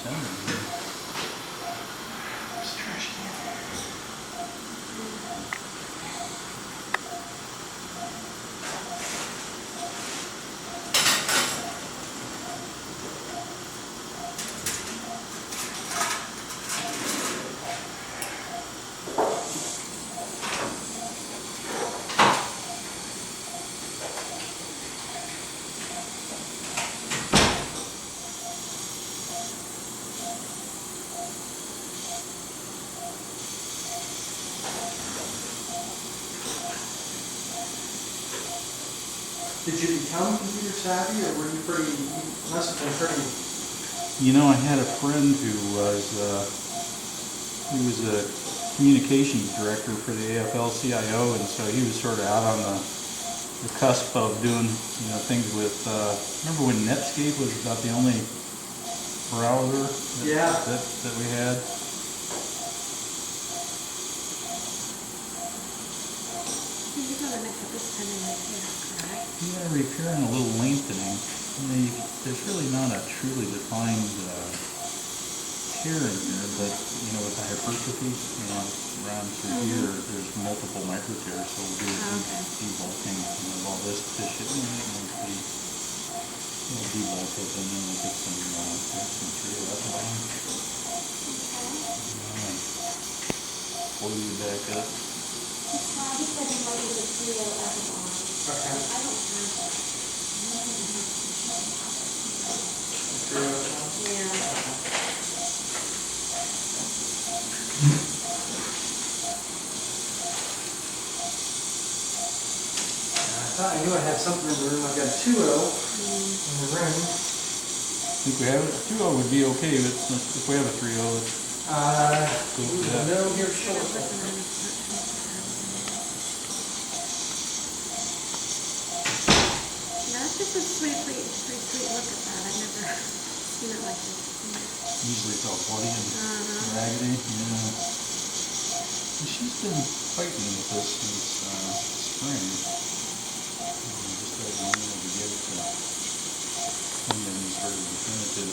December. It's trash can. Did you become computer savvy, or were you pretty? You must have been pretty. You know, I had a friend who was a communications director for the AFL-CIO, and so he was sort of out on the cusp of doing, you know, things with. Remember when Netscape was about the only browser that we had? You're going to make up this kind of right here, correct? Yeah, repair and a little lengthening. You know, there's really not a truly defined tear in there, but you know, with the hypertrophy, you know, around through here, there's multiple micro tears, so we'll do debulking, you know, all this tissue, and then it will be, we'll debulk it, and then we'll get some 3 left line. Pull you back up. He said he wanted the 3 on. Okay. I don't have that. Yeah. I knew I had something in the room. I got a 2.0 in the room. I think we have it. 2.0 would be okay, but if we have a 3.0, let's go for that. No, you're short. Yeah, it's just a sweet look at that. I've never seen it like this. Usually it's all bloody and raggedy. Yeah. And she's been fighting with this since spring. Just hasn't been able to get it to come in sort of definitive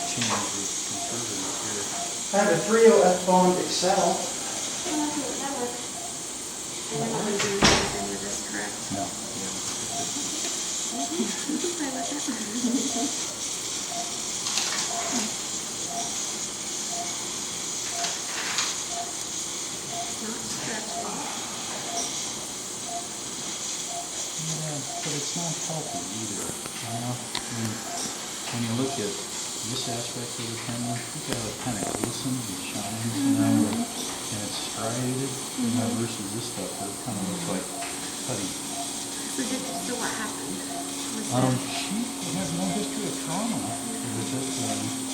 change with conservative here. I have a 3.0 F-Bond Excel. And we're not going to do anything with this, correct? No. You can play with it. But it's not healthy either. You know? When you look at this aspect of the tendon, look how it kind of glistens and shines, you know, and it's striated, you know, versus this stuff that kind of looks like putty. So what happened? She has no history of trauma with it.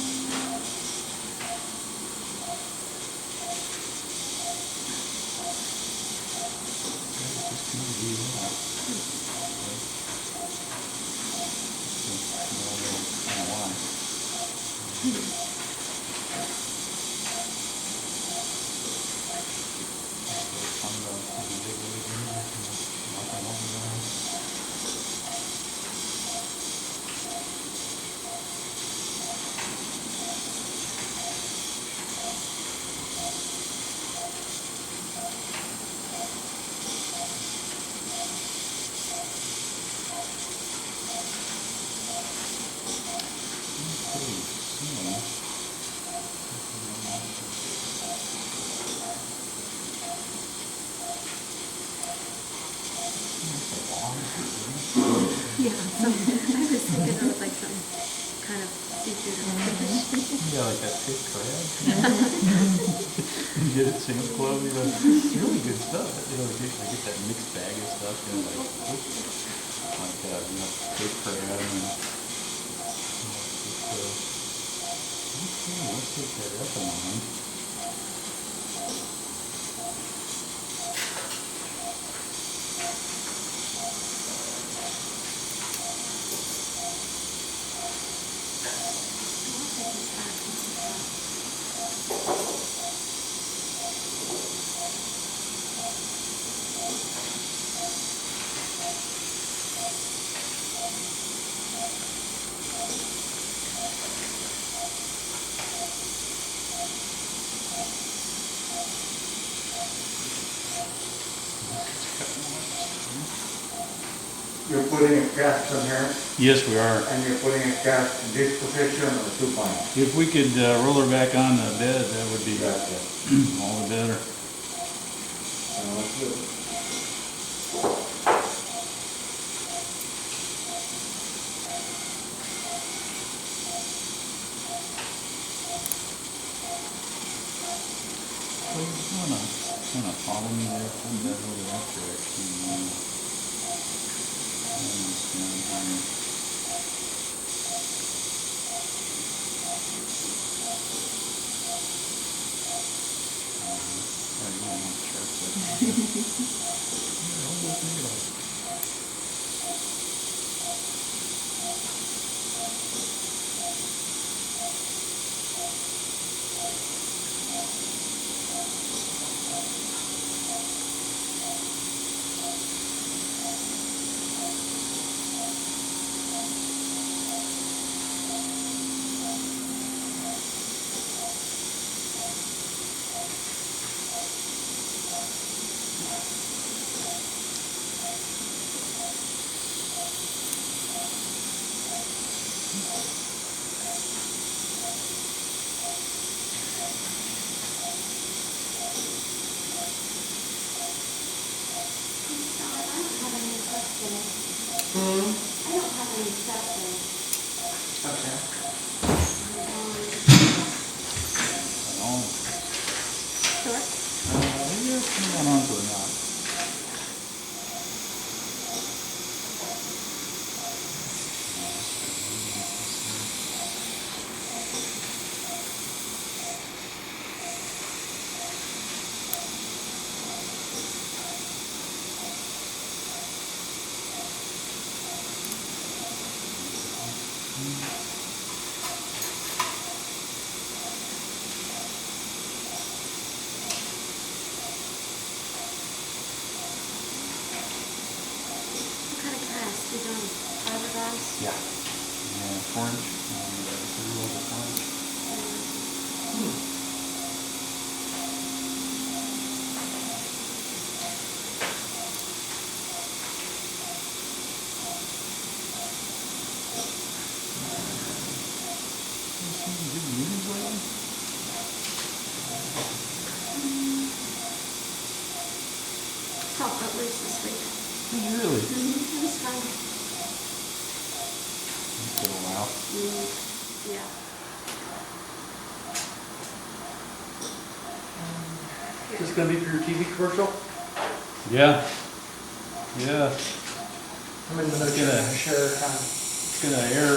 Yeah, so I was thinking it was like some kind of seafood or fish. Yeah, like that fish crab. You get it Sam's Club, you know, it's really good stuff. You know, I get that mixed bag of stuff, you know, like you know, fish crab and okay, let's take that up a line. You're putting a cast on here, Yes, we are. and you're putting a cast in this position or supine? If we could roll her back on the bed, that would be Gotcha. all the better. Sounds good. So you wanna follow me there? Come back over that direction. And stand here. I don't want to sharp that. Yeah, I'll look at it all. I don't have any questions. Okay. Oh, Sure. yeah, come on onto the knot. What kind of cast? You done fiberglass? Yeah. Yeah, orange, and 3 rolls of orange. You seen any good movies lately? Saw Footloose this week. Did you really? It was fun. It's been a while. Yeah. Is this gonna be for your TV commercial? Yeah. Yeah. I'm in the middle Get a- of share. It's gonna air,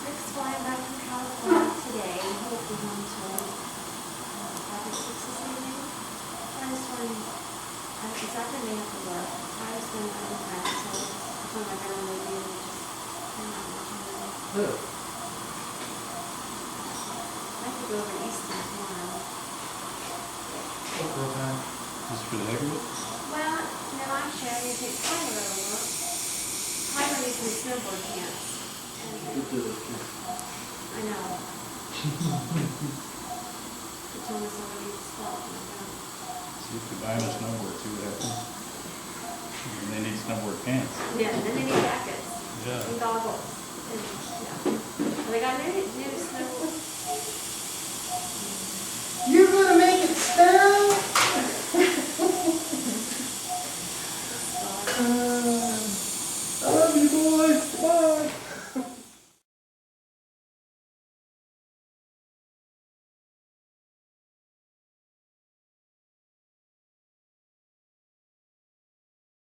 Rick's flying back from California today. He'll be home till 5 or 6 this evening. I just wanted, it's after made up for work. I was going to go back, so I told my grandma maybe we just hang out and watch a movie. Good. I could go over to Easton tomorrow. Okay. just for the heck of it. Well, no, actually, I need to take Tyler over. Tyler needs some snowboard pants. And I know. He told us already to stop, and I don't. See if you buy them a snowboard, see what happens. And they need snowboard pants. Yeah, and then they need jackets Yeah. and goggles. And, yeah. Well, they got new snowboard. You're gonna make it snow? Uh,